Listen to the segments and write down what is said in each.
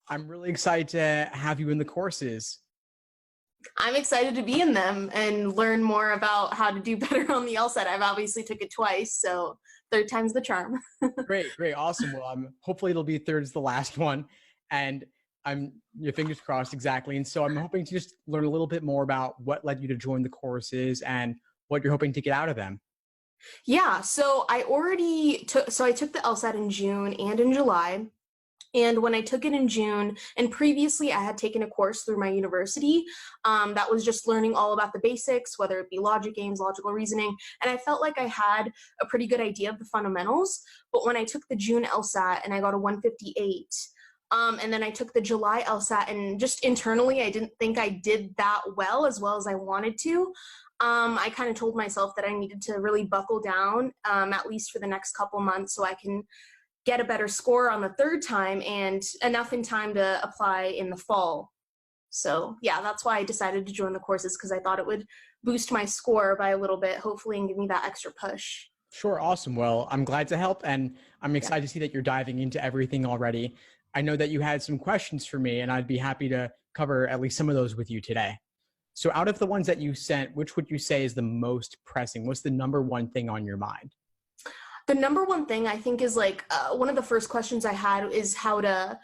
I'm really excited to have you in the courses. I'm excited to be in them and learn more about how to do better on the LSAT. I've obviously took it twice, so third time's the charm. Great, awesome. Well, hopefully it'll be third is the last one, and your fingers crossed, exactly. And so I'm hoping to just learn a little bit more about what led you to join the courses and what you're hoping to get out of them. Yeah, so I took the LSAT in June and in July. And when I took it in June, and previously I had taken a course through my university that was just learning all about the basics, whether it be logic games, logical reasoning, and I felt like I had a pretty good idea of the fundamentals. But when I took the June LSAT and I got a 158, and then I took the July LSAT, and just internally I didn't think I did that well as I wanted to. I kind of told myself that I needed to really buckle down, at least for the next couple months, so I can get a better score on the third time and enough in time to apply in the fall. So yeah, that's why I decided to join the courses, because I thought it would boost my score by a little bit, hopefully, and give me that extra push. Sure, awesome. Well, I'm glad to help, and I'm excited to see that you're diving into everything already. I know that you had some questions for me, and I'd be happy to cover at least some of those with you today. So out of the ones that you sent, which would you say is the most pressing? What's the number one thing on your mind? The number one thing I think is one of the first questions I had is how to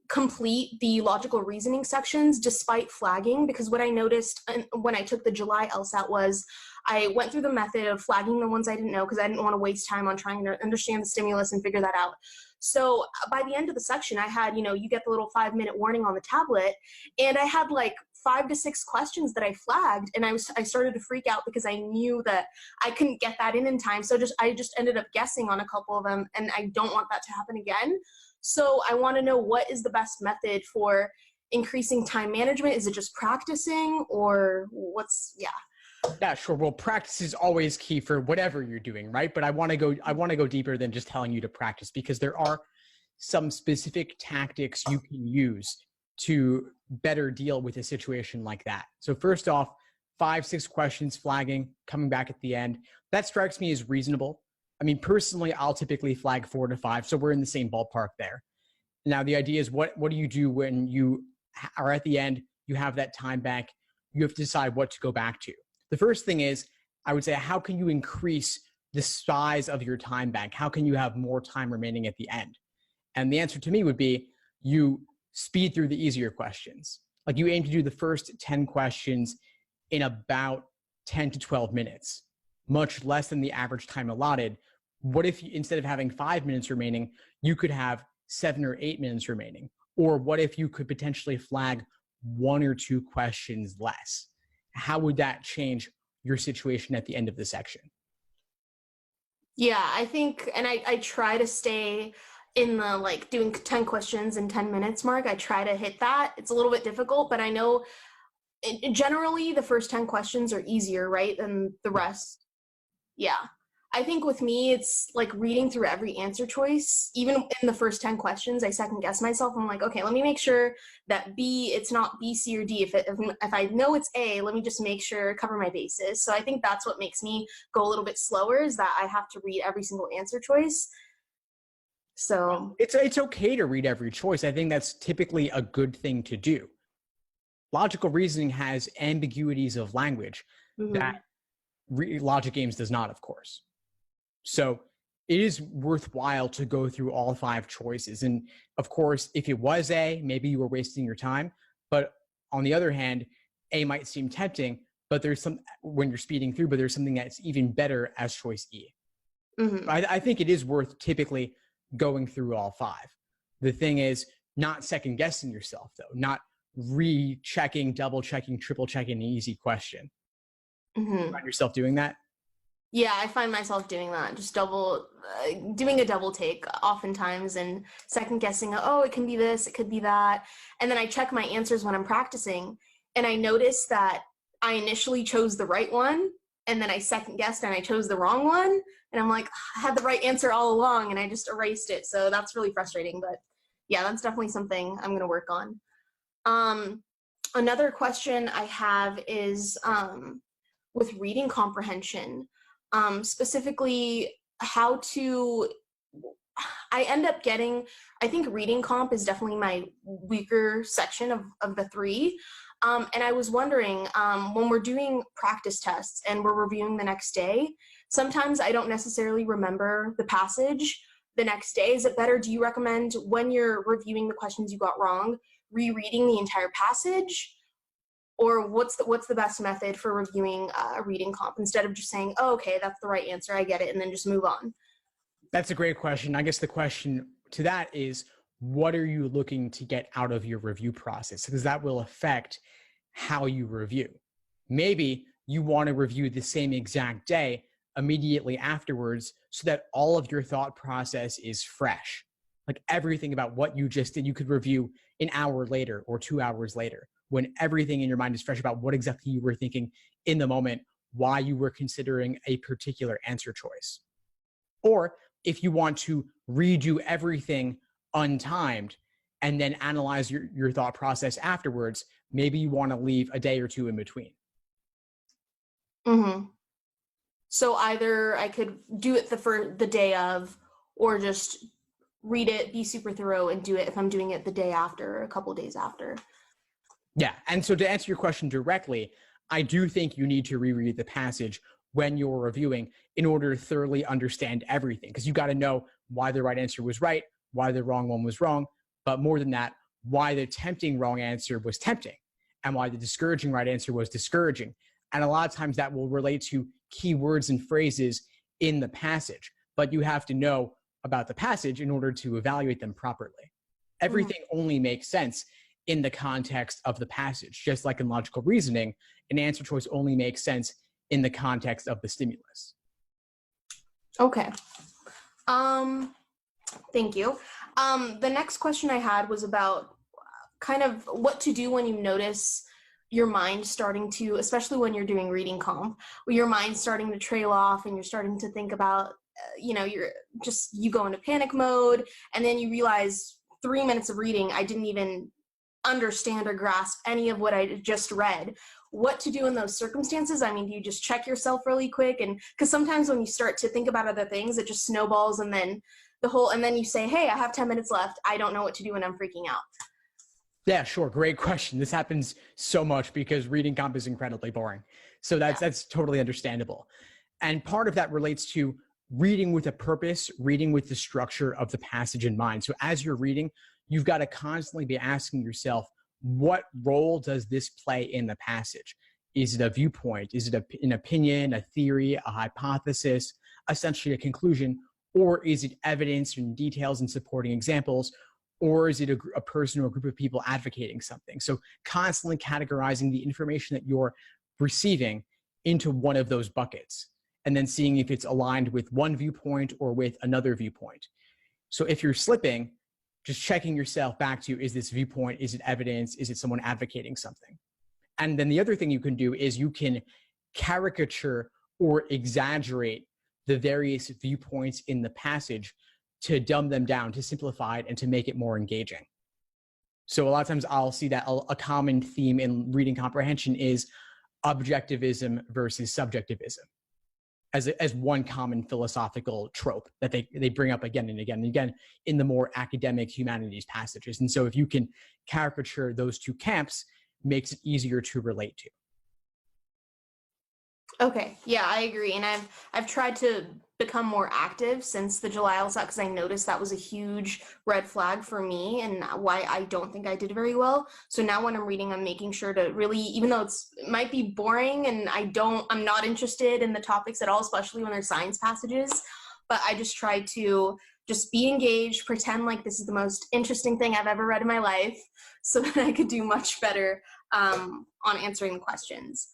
complete the logical reasoning sections despite flagging, because what I noticed when I took the July LSAT was I went through the method of flagging the ones I didn't know, because I didn't want to waste time on trying to understand the stimulus and figure that out. So by the end of the section, I had, you get the little 5-minute warning on the tablet, and I had 5 to 6 questions that I flagged, and I started to freak out because I knew that I couldn't get that in time. So I just ended up guessing on a couple of them, and I don't want that to happen again. So I want to know, what is the best method for increasing time management? Is it just practicing, or Yeah, sure. Well, practice is always key for whatever you're doing, right? But I want to go deeper than just telling you to practice, because there are some specific tactics you can use to better deal with a situation like that. So first off, 5-6 questions, flagging, coming back at the end. That strikes me as reasonable. I mean, personally, I'll typically flag 4 to 5, so we're in the same ballpark there. Now, the idea is, what do you do when you are at the end, you have that time back, you have to decide what to go back to. The first thing is, I would say, how can you increase the size of your time bank? How can you have more time remaining at the end? And the answer to me would be, you speed through the easier questions. Like, you aim to do the first 10 questions in about 10 to 12 minutes, much less than the average time allotted. What if instead of having 5 minutes remaining, you could have 7 or 8 minutes remaining? Or what if you could potentially flag 1 or 2 questions less? How would that change your situation at the end of the section? Yeah, I think, and I try to stay in the doing 10 questions in 10 minutes mark. I try to hit that. It's a little bit difficult, but I know generally the first 10 questions are easier, right, than the rest. Yeah. I think with me, it's reading through every answer choice. Even in the first 10 questions, I second guess myself. I'm like, okay, let me make sure that B, it's not B, C, or D. If I know it's A, let me just make sure, cover my bases. So I think that's what makes me go a little bit slower, is that I have to read every single answer choice. So it's okay to read every choice. I think that's typically a good thing to do. Logical reasoning has ambiguities of language that logic games does not, of course. So it is worthwhile to go through all 5 choices. And of course, if it was A, maybe you were wasting your time. But on the other hand, A might seem tempting, but there's when you're speeding through, but there's something that's even better as choice E. I think it is worth typically going through all 5. The thing is, not second guessing yourself, though, not rechecking, double checking, triple checking an easy question. You find yourself doing that? Yeah, I find myself doing that, just doing a double take oftentimes, and second guessing, oh, it can be this, it could be that. And then I check my answers when I'm practicing, and I notice that I initially chose the right one, and then I second guessed and I chose the wrong one. And I'm like, I had the right answer all along, and I just erased it. So that's really frustrating. But yeah, that's definitely something I'm going to work on. Another question I have is, with reading comprehension, specifically how to, I end up getting, I think reading comp is definitely my weaker section of the three. And I was wondering, when we're doing practice tests and we're reviewing the next day, sometimes I don't necessarily remember the passage the next day. Is it better, do you recommend when you're reviewing the questions you got wrong, rereading the entire passage? Or what's the best method for reviewing a reading comp, instead of just saying, oh, okay, that's the right answer, I get it, and then just move on? That's a great question. I guess the question to that is, what are you looking to get out of your review process? Because that will affect how you review. Maybe you want to review the same exact day immediately afterwards so that all of your thought process is fresh. Like everything about what you just did, you could review an hour later or 2 hours later, when everything in your mind is fresh about what exactly you were thinking in the moment, why you were considering a particular answer choice. Or if you want to redo everything untimed and then analyze your thought process afterwards, maybe you want to leave a day or two in between. Mm-hmm. So either I could do it for the day of, or just read it, be super thorough, and do it if I'm doing it the day after, or a couple days after. Yeah. And so to answer your question directly, I do think you need to reread the passage when you're reviewing in order to thoroughly understand everything, because you got to know why the right answer was right, why the wrong one was wrong, but more than that, why the tempting wrong answer was tempting, and why the discouraging right answer was discouraging. And a lot of times that will relate to key words and phrases in the passage, but you have to know about the passage in order to evaluate them properly. Everything only makes sense in the context of the passage. Just like in logical reasoning, an answer choice only makes sense in the context of the stimulus. Okay. Thank you. The next question I had was about kind of what to do when you notice your mind starting to, especially when you're doing reading comp, your mind starting to trail off and you're starting to think about, you go into panic mode, and then you realize 3 minutes of reading, I didn't even understand or grasp any of what I just read. What to do in those circumstances? I mean, do you just check yourself really quick? And because sometimes when you start to think about other things, it just snowballs, and then then you say, hey, I have 10 minutes left, I don't know what to do, and I'm freaking out. Yeah, sure. Great question. This happens so much because reading comp is incredibly boring. So that's totally understandable. And part of that relates to reading with a purpose, reading with the structure of the passage in mind. So as you're reading, you've got to constantly be asking yourself, what role does this play in the passage? Is it a viewpoint? Is it an opinion, a theory, a hypothesis, essentially a conclusion? Or is it evidence and details and supporting examples? Or is it a person or a group of people advocating something? So constantly categorizing the information that you're receiving into one of those buckets, and then seeing if it's aligned with one viewpoint or with another viewpoint. So if you're slipping, just checking yourself back to, is this viewpoint, is it evidence, is it someone advocating something? And then the other thing you can do is you can caricature or exaggerate the various viewpoints in the passage to dumb them down, to simplify it, and to make it more engaging. So a lot of times I'll see that a common theme in reading comprehension is objectivism versus subjectivism as one common philosophical trope that they bring up again and again and again in the more academic humanities passages. And so if you can caricature those two camps, makes it easier to relate to. Okay, yeah, I agree. And I've tried to become more active since the July LSAT, because I noticed that was a huge red flag for me and why I don't think I did very well. So now when I'm reading, I'm making sure to really, even though it might be boring and I'm not interested in the topics at all, especially when they're science passages, but I just try to just be engaged, pretend like this is the most interesting thing I've ever read in my life, so that I could do much better on answering the questions.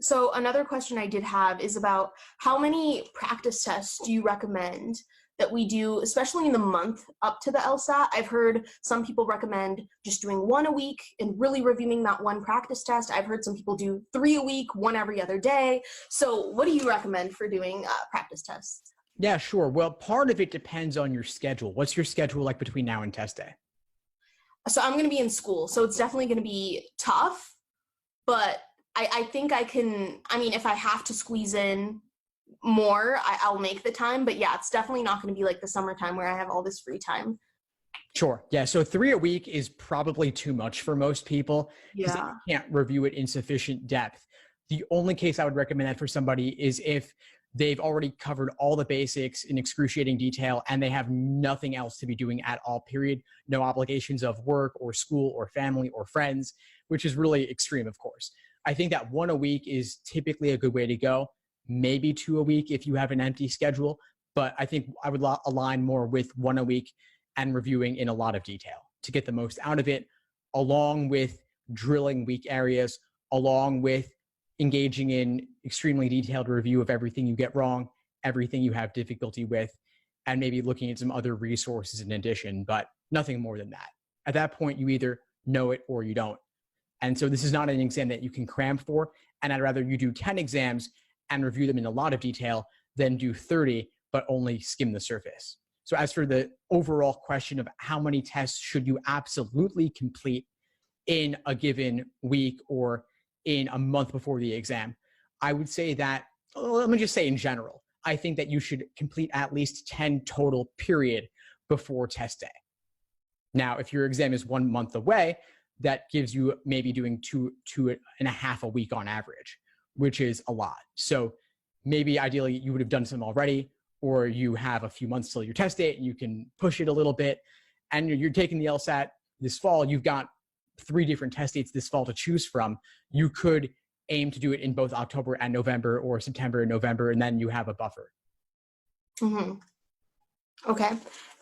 So another question I did have is about how many practice tests do you recommend that we do, especially in the month up to the LSAT? I've heard some people recommend just doing 1 a week and really reviewing that one practice test. I've heard some people do 3 a week, 1 every other day. So what do you recommend for doing practice tests? Yeah, sure. Well, part of it depends on your schedule. What's your schedule like between now and test day? So I'm going to be in school, so it's definitely going to be tough, but I I think I can, I mean, if I have to squeeze in more, I'll make the time. But yeah, it's definitely not going to be like the summertime where I have all this free time. Sure. Yeah. So 3 a week is probably too much for most people because Yeah. they can't review it in sufficient depth. The only case I would recommend that for somebody is if they've already covered all the basics in excruciating detail and they have nothing else to be doing at all, period. No obligations of work or school or family or friends, which is really extreme, of course. I think that 1 a week is typically a good way to go. Maybe 2 a week if you have an empty schedule, but I think I would align more with 1 a week and reviewing in a lot of detail to get the most out of it, along with drilling weak areas, along with engaging in extremely detailed review of everything you get wrong, everything you have difficulty with, and maybe looking at some other resources in addition, but nothing more than that. At that point, you either know it or you don't. And so this is not an exam that you can cram for, and I'd rather you do 10 exams and review them in a lot of detail than do 30, but only skim the surface. So as for the overall question of how many tests should you absolutely complete in a given week or in a month before the exam, I would say that, let me just say in general, I think that you should complete at least 10 total, period, before test day. Now, if your exam is 1 month away, that gives you maybe doing two and a half a week on average, which is a lot. So maybe ideally you would have done some already, or you have a few months till your test date and you can push it a little bit. And you're taking the LSAT this fall, you've got 3 different test dates this fall to choose from. You could aim to do it in both October and November or September and November, and then you have a buffer. Mm-hmm. Okay.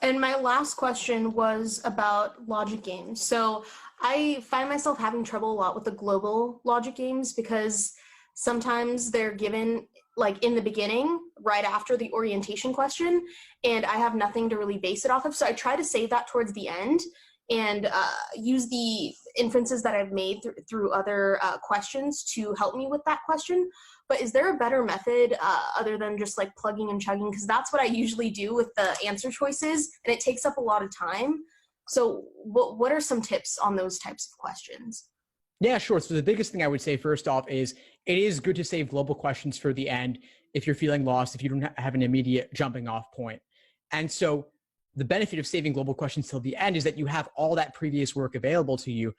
And my last question was about logic games. So I find myself having trouble a lot with the global logic games because sometimes they're given like in the beginning, right after the orientation question, and I have nothing to really base it off of. So I try to save that towards the end and use the inferences that I've made through other questions to help me with that question. But is there a better method other than just like plugging and chugging? Because that's what I usually do with the answer choices, and it takes up a lot of time. So what are some tips on those types of questions? Yeah, sure. So the biggest thing I would say first off is it is good to save global questions for the end if you're feeling lost, if you don't have an immediate jumping off point. And so the benefit of saving global questions till the end is that you have all that previous work available to you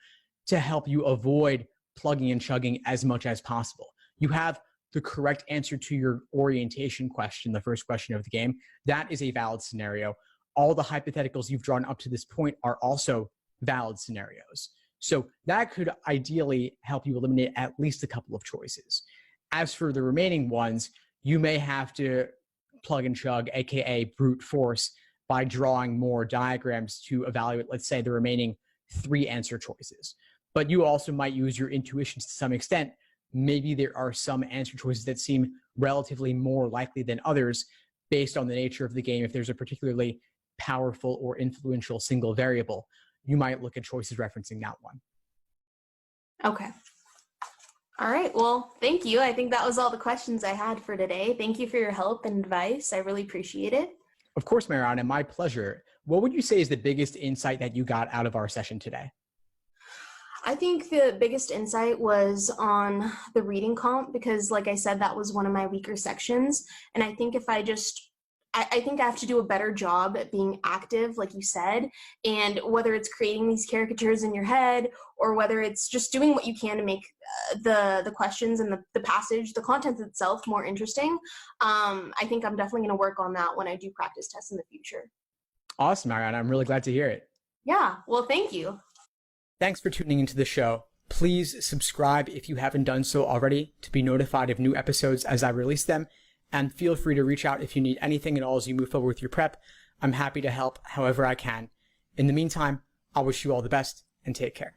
to help you avoid plugging and chugging as much as possible. You have the correct answer to your orientation question, the first question of the game. That is a valid scenario. All the hypotheticals you've drawn up to this point are also valid scenarios. So that could ideally help you eliminate at least a couple of choices. As for the remaining ones, you may have to plug and chug, aka brute force, by drawing more diagrams to evaluate, let's say, the remaining 3 answer choices. But you also might use your intuitions to some extent. Maybe there are some answer choices that seem relatively more likely than others based on the nature of the game. If there's a particularly powerful or influential single variable, you might look at choices referencing that one. Okay. All right. Well, thank you. I think that was all the questions I had for today. Thank you for your help and advice. I really appreciate it. Of course, Mariana, my pleasure. What would you say is the biggest insight that you got out of our session today? I think the biggest insight was on the reading comp because, like I said, that was one of my weaker sections. And I think if I think I have to do a better job at being active, like you said, and whether it's creating these caricatures in your head or whether it's just doing what you can to make the questions and the passage, the content itself more interesting. I think I'm definitely going to work on that when I do practice tests in the future. Awesome, Mariana. I'm really glad to hear it. Yeah. Well, thank you. Thanks for tuning into the show. Please subscribe if you haven't done so already to be notified of new episodes as I release them. And feel free to reach out if you need anything at all as you move forward with your prep. I'm happy to help however I can. In the meantime, I'll wish you all the best and take care.